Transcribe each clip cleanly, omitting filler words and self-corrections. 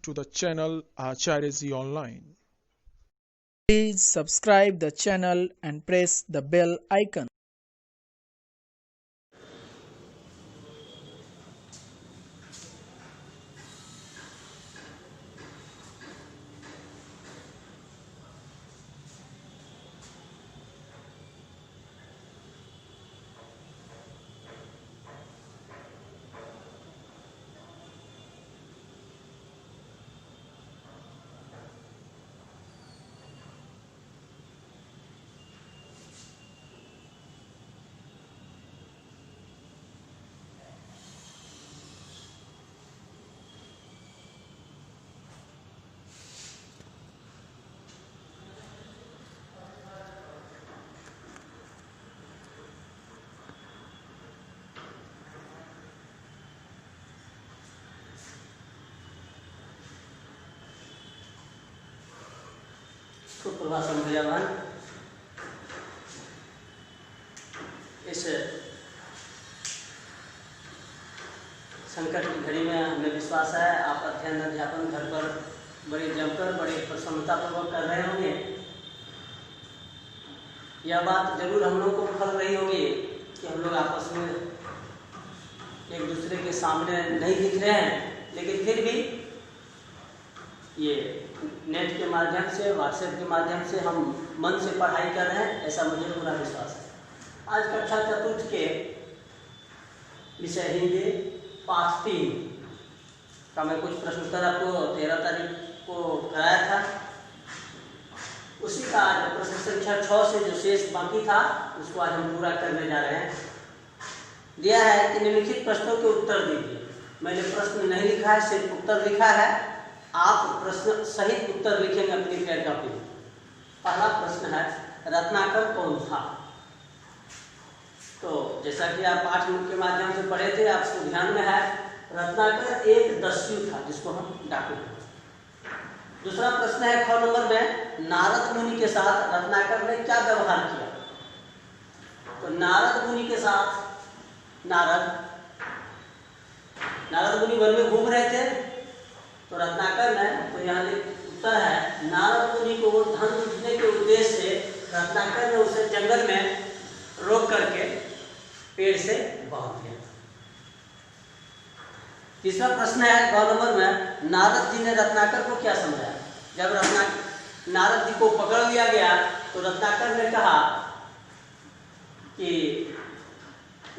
to the channel Acharya Ji Online. Please subscribe the channel and press the bell icon. सुप्रभात संध्यावान। इस संकट की घड़ी में हमें विश्वास है आप अध्ययन अध्यापन घर पर बड़े जमकर बड़े प्रसन्नतापूर्वक कर रहे होंगे। यह बात जरूर हम लोग को फल रही होगी कि हम लोग आपस में एक दूसरे के सामने नहीं दिख रहे हैं, लेकिन फिर भी ये नेट के माध्यम से व्हाट्सएप के माध्यम से हम मन से पढ़ाई कर रहे हैं, ऐसा मुझे पूरा विश्वास है। आज कक्षा चतुर्थ के विषय हिंदी पाठ 3 का मैं कुछ प्रश्नोत्तर आपको 13 तारीख को कराया था। उसी का आज प्रश्न संख्या 6 से जो शेष बाकी था उसको आज हम पूरा करने जा रहे हैं। दिया है कि निम्नलिखित प्रश्नों के उत्तर दीजिए। मैंने प्रश्न नहीं लिखा है, सिर्फ उत्तर लिखा है। आप प्रश्न सहित उत्तर लिखेंगे अपनी पेन कॉपी में। पहला प्रश्न है, रत्नाकर कौन था? तो जैसा कि आप पाठ के माध्यम से पढ़े थे, आपको ध्यान में है, रत्नाकर एक दस्यु था जिसको हम डाकू कहते हैं। दूसरा प्रश्न है ख नंबर में, नारद मुनि के साथ रत्नाकर ने क्या व्यवहार किया? तो नारद मुनि के साथ नारद मुनि वन में घूम रहे थे, तो रत्नाकर ने, तो यहाँ उत्तर है, नारद मुनि को धन लूटने के उद्देश्य से रत्नाकर ने उसे जंगल में रोक करके पेड़ से बांध दिया। तीसरा प्रश्न है ग नंबर में, नारद जी ने रत्नाकर को क्या समझाया? जब नारद जी को पकड़ लिया गया तो रत्नाकर ने कहा कि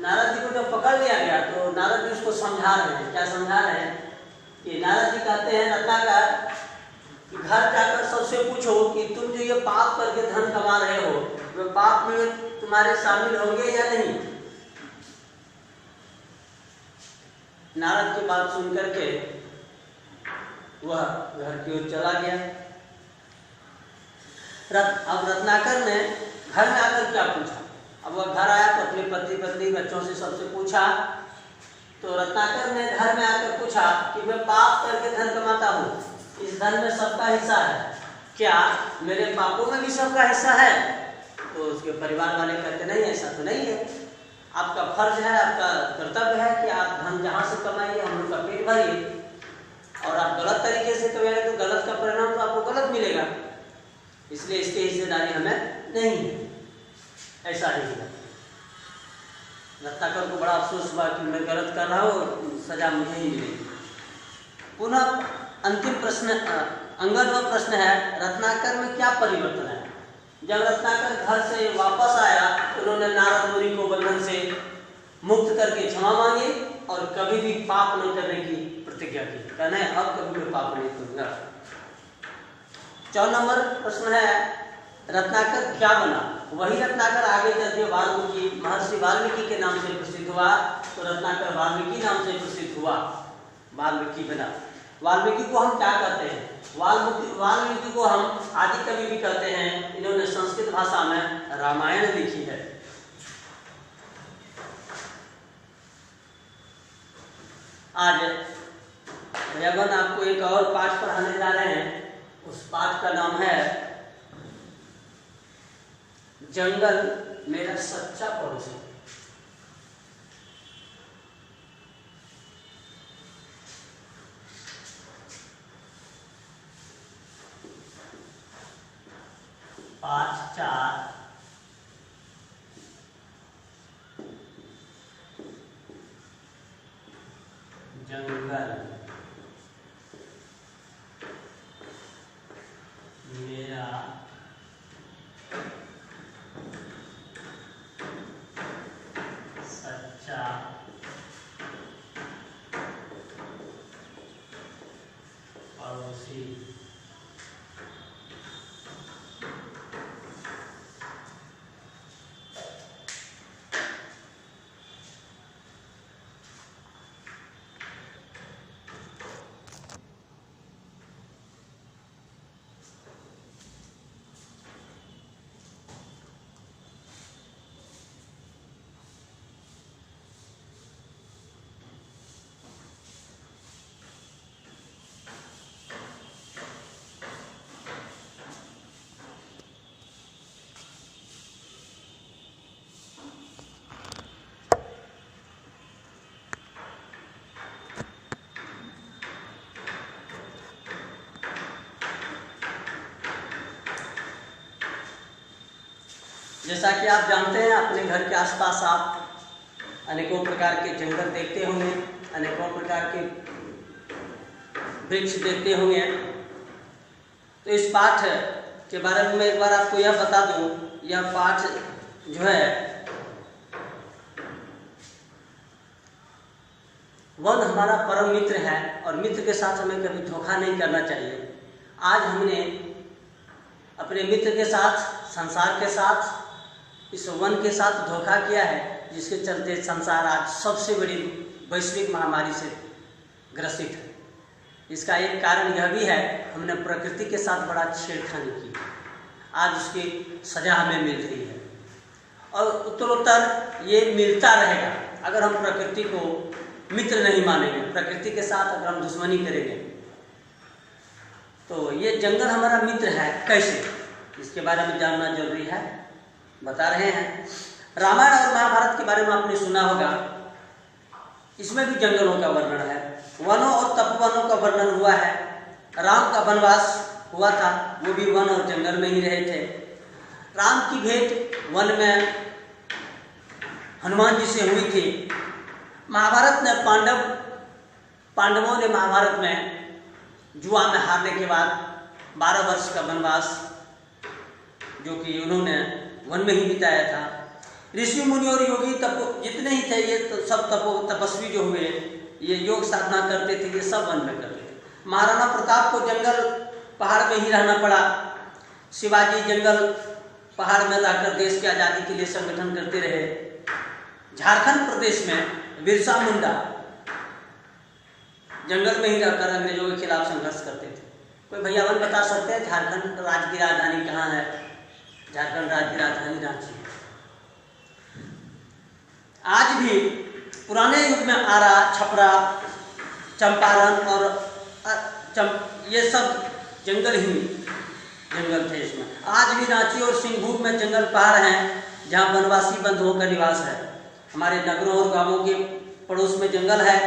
नारद जी को जब पकड़ लिया गया तो नारद जी उसको समझा रहे हैं। क्या समझा रहे हैं कि नारद जी कहते हैं रत्नाकर कि घर जाकर सबसे पूछो कि तुम जो ये पाप करके धन कमा रहे हो, वे पाप में तुम्हारे शामिल होंगे या नहीं? नारद की बात सुन करके वह घर की ओर चला गया। अब रत्नाकर ने घर में आकर क्या पूछा? अब वह घर आया तो अपने पति पत्नी बच्चों से सबसे पूछा। तो रत्नाकर ने घर में आकर पूछा कि मैं पाप करके धन कमाता हूँ, इस धन में सबका हिस्सा है, क्या मेरे पापों में भी सबका हिस्सा है? तो उसके परिवार वाले कहते नहीं, ऐसा तो नहीं है। आपका फर्ज है, आपका कर्तव्य है कि आप धन जहाँ से कमाइए हम लोग का पेट भरिए, और आप गलत तरीके से कमाएंगे तो गलत का परिणाम तो आपको गलत मिलेगा, इसलिए इसकी हिस्सेदारी हमें नहीं है। ऐसा ही है। रत्नाकर को बड़ा अफसोस हुआ कि मैं गलत कर रहा हूँ, सजा मुझे ही मिलेगी। पुनः अंतिम प्रश्न, अंगनवा प्रश्न है, रत्नाकर में क्या परिवर्तन है? जब रत्नाकर घर से वापस आया तो उन्होंने नारद मुनि को बंधन से मुक्त करके क्षमा मांगी और कभी भी पाप न करने की प्रतिज्ञा की। कहना है अब कभी मैं पाप नहीं करूंगा। 4 नंबर प्रश्न है, रत्नाकर क्या बना? वही रत्नाकर आगे चल के वाल्मीकि, महर्षि वाल्मीकि के नाम से प्रसिद्ध हुआ, तो रत्नाकर वाल्मीकि नाम से प्रसिद्ध हुआ, वाल्मीकि बना। वाल्मीकि को हम क्या कहते हैं? वाल्मीकि को हम आदि कवि भी कहते हैं। इन्होंने संस्कृत भाषा में रामायण लिखी है। आज भैयागण आपको एक और पाठ पढ़ाने जा रहे हैं। उस पाठ का नाम है जंगल मेरा सच्चा पड़ोसी। मेरा सच्चा पड़ोसी। जैसा कि आप जानते हैं, अपने घर के आसपास आप अनेकों प्रकार के जंगल देखते होंगे, अनेकों प्रकार के वृक्ष देखते होंगे। तो इस पाठ के बारे में मैं एक बार आपको यह बता दूं, यह पाठ जो है वन हमारा परम मित्र है और मित्र के साथ हमें कभी धोखा नहीं करना चाहिए। आज हमने अपने मित्र के साथ, संसार के साथ, इस वन के साथ धोखा किया है, जिसके चलते संसार आज सबसे बड़ी वैश्विक महामारी से ग्रसित है। इसका एक कारण यह भी है, हमने प्रकृति के साथ बड़ा छेड़खानी की। आज उसकी सजा हमें मिल रही है और उत्तरोत्तर ये मिलता रहेगा अगर हम प्रकृति को मित्र नहीं मानेंगे, प्रकृति के साथ अगर हम दुश्मनी करेंगे। तो ये जंगल हमारा मित्र है कैसे, इसके बारे में जानना जरूरी है, बता रहे हैं। रामायण और महाभारत के बारे में आपने सुना होगा, इसमें भी जंगलों का वर्णन है, वनों और तपोवनों का वर्णन हुआ है। राम का वनवास हुआ था, वो भी वन और जंगल में ही रहे थे। राम की भेंट वन में हनुमान जी से हुई थी। महाभारत ने पांडवों ने महाभारत में जुआ में हारने के बाद 12 वर्ष का वनवास जो कि उन्होंने वन में ही बिताया था। ऋषि मुनि और योगी जितने ही थे, ये तो सब तपस्वी जो हुए, ये योग साधना करते थे, ये सब वन में करते थे। महाराणा प्रताप को जंगल पहाड़ में ही रहना पड़ा। शिवाजी जंगल पहाड़ में रहकर देश की आज़ादी के लिए संगठन करते रहे। झारखंड प्रदेश में बिरसा मुंडा जंगल में ही रहकर अंग्रेजों के खिलाफ संघर्ष करते थे। कोई भैया वन बता सकते हैं झारखंड राज्य की राजधानी कहाँ है? झारखंड राज्य की राजधानी रांची। आज भी पुराने युग में आरा, छपरा, चंपारण और ये सब जंगल थे इसमें। आज भी रांची और सिंहभूम में जंगल पहाड़ हैं जहाँ वनवासी बंधुओं का निवास है। हमारे नगरों और गांवों के पड़ोस में जंगल है।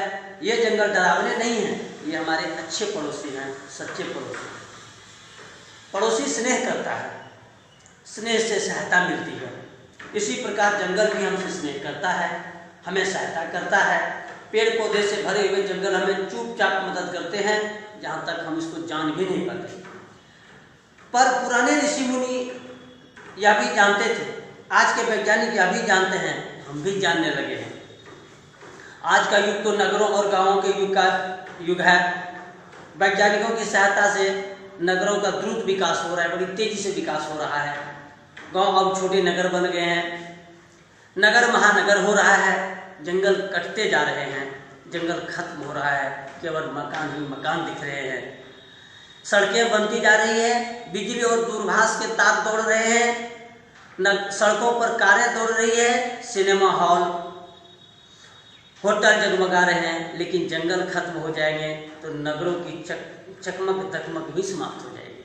ये जंगल डरावने नहीं हैं, ये हमारे अच्छे पड़ोसी हैं, सच्चे पड़ोसी। पड़ोसी स्नेह करता है, स्नेह से सहायता मिलती है। इसी प्रकार जंगल भी हमसे स्नेह करता है, हमें सहायता करता है। पेड़ पौधे से भरे हुए जंगल हमें चुपचाप मदद करते हैं, जहाँ तक हम इसको जान भी नहीं पाते। पर पुराने ऋषि मुनि यह भी जानते थे, आज के वैज्ञानिक यह भी जानते हैं, हम भी जानने लगे हैं। आज का युग तो नगरों और गांवों के युग है। वैज्ञानिकों की सहायता से नगरों का द्रुत विकास हो रहा है, बड़ी तेजी से विकास हो रहा है। गांव अब छोटे नगर बन गए हैं, नगर महानगर हो रहा है। जंगल कटते जा रहे हैं, जंगल खत्म हो रहा है, केवल मकान ही मकान दिख रहे हैं। सड़कें बनती जा रही है, बिजली और दूरभाष के तार दौड़ रहे हैं, सड़कों पर कारें दौड़ रही है, सिनेमा हॉल, होटल जगमगा रहे हैं। लेकिन जंगल खत्म हो जाएंगे तो नगरों की चकमक दकमक भी समाप्त हो जाएगी।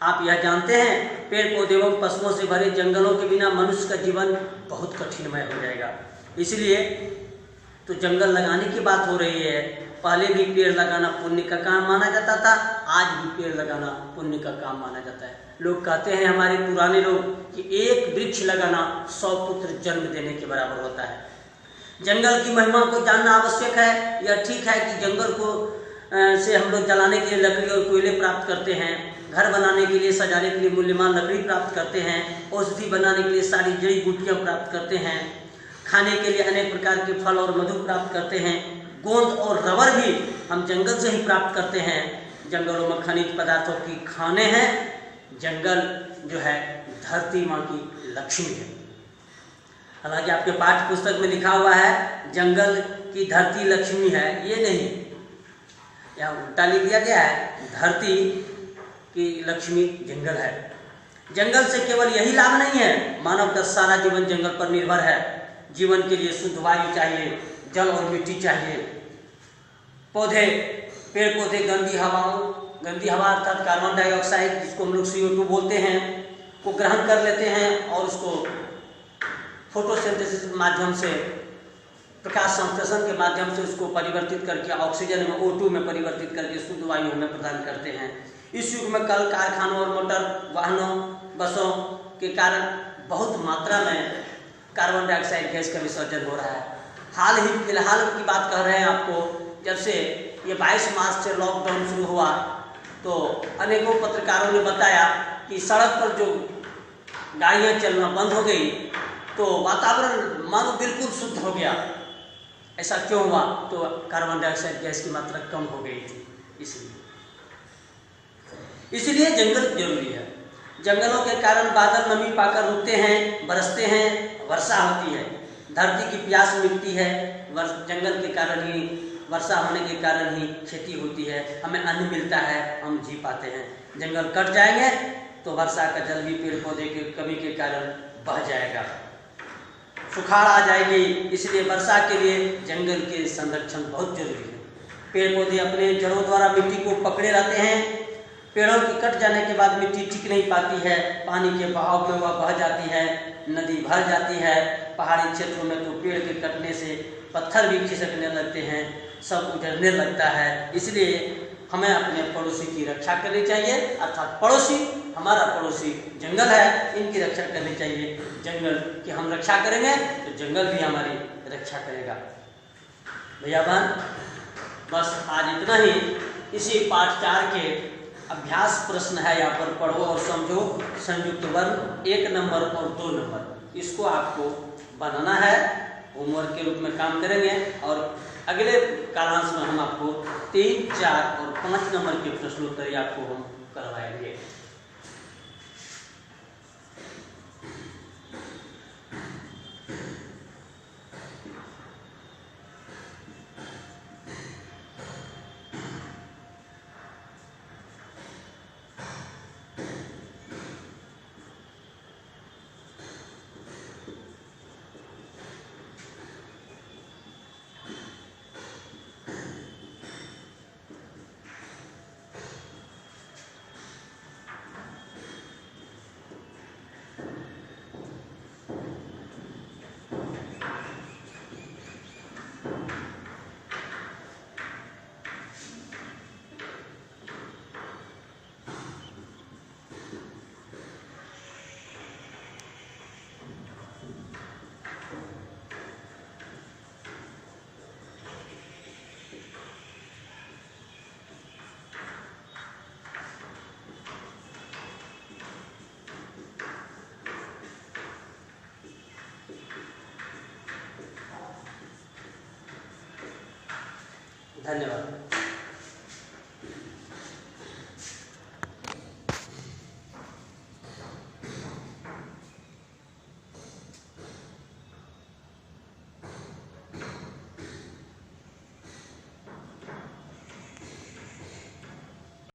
आप यह जानते हैं, पेड़ पौधे एवं पशुओं से भरे जंगलों के बिना मनुष्य का जीवन बहुत कठिनमय हो जाएगा। इसलिए तो जंगल लगाने की बात हो रही है। पहले भी पेड़ लगाना पुण्य का काम माना जाता था, आज भी पेड़ लगाना पुण्य का काम माना जाता है। लोग कहते हैं, हमारे पुराने लोग, कि एक वृक्ष लगाना 100 पुत्र जन्म देने के बराबर होता है। जंगल की महिमा को जानना आवश्यक है। यह ठीक है कि जंगल को से हम लोग जलाने के लिए लकड़ी और कोयले प्राप्त करते हैं, घर बनाने के लिए, सजाने के लिए मूल्यवान लकड़ी प्राप्त करते हैं, औषधि बनाने के लिए सारी जड़ी बूटियाँ प्राप्त करते हैं, खाने के लिए अनेक प्रकार के फल और मधु प्राप्त करते हैं, गोंद और रबर भी हम जंगल से ही प्राप्त करते हैं। जंगलों में खनिज पदार्थों की खाने हैं। जंगल जो है धरती माँ की लक्ष्मी है। हालांकि आपके पाठ्य पुस्तक में लिखा हुआ है जंगल की धरती लक्ष्मी है, ये नहीं, यहाँ उल्टा लिख दिया गया है, धरती की लक्ष्मी जंगल है। जंगल से केवल यही लाभ नहीं है, मानव का सारा जीवन जंगल पर निर्भर है। जीवन के लिए शुद्ध वायु चाहिए, जल और मिट्टी चाहिए, पौधे, पेड़ पौधे गंदी हवा अर्थात कार्बन डाइऑक्साइड, जिसको हम लोग CO2 बोलते हैं, को ग्रहण कर लेते हैं और उसको फोटोसिंथेसिस के माध्यम से, प्रकाश संश्लेषण के माध्यम से उसको परिवर्तित करके ऑक्सीजन में O2 में परिवर्तित करके शुद्ध वायु हमें प्रदान करते हैं। इस युग में कल कारखानों और मोटर वाहनों, बसों के कारण बहुत मात्रा में कार्बन डाइऑक्साइड गैस का विसर्जन हो रहा है। फिलहाल की बात कह रहे हैं आपको, जब से ये 22 मार्च से लॉकडाउन शुरू हुआ तो अनेकों पत्रकारों ने बताया कि सड़क पर जो गाड़ियाँ चलना बंद हो गई तो वातावरण मानो बिल्कुल शुद्ध हो गया। ऐसा क्यों हुआ? तो कार्बन डाइऑक्साइड गैस की मात्रा कम हो गई थी। इसलिए जंगल जरूरी है। जंगलों के कारण बादल नमी पाकर रुकते हैं, बरसते हैं, वर्षा होती है, धरती की प्यास मिटती है। जंगल के कारण ही, वर्षा होने के कारण ही खेती होती है, हमें अन्न मिलता है, हम जी पाते हैं। जंगल कट जाएंगे तो वर्षा का जल भी पेड़ पौधे की कमी के कारण बह जाएगा, सुखाड़ आ जाएगी। इसलिए वर्षा के लिए जंगल के संरक्षण बहुत जरूरी है। पेड़ पौधे अपने जड़ों द्वारा मिट्टी को पकड़े रहते हैं। पेड़ों के कट जाने के बाद मिट्टी टिक नहीं पाती है, पानी के बहाव में वह बह जाती है, नदी भर जाती है। पहाड़ी क्षेत्रों में तो पेड़ के कटने से पत्थर भी खिसकने लगते हैं, सब उजड़ने लगता है। इसलिए हमें अपने पड़ोसी की रक्षा करनी चाहिए, अर्थात पड़ोसी, हमारा पड़ोसी जंगल है, इनकी रक्षा करनी चाहिए। जंगल की हम रक्षा करेंगे तो जंगल भी हमारी रक्षा करेगा। भैया बहन, बस आज इतना ही। इसी पाठ 4 के अभ्यास प्रश्न है, यहाँ पर पढ़ो और समझो। संयुक्त वर्ण 1 नंबर और 2 नंबर, इसको आपको बनाना है, होमवर्क के रूप में काम करेंगे। और अगले कालांश में हम आपको 3, 4 और 5 नंबर के प्रश्नोत्तरी आपको हम करवाएंगे। धन्यवाद।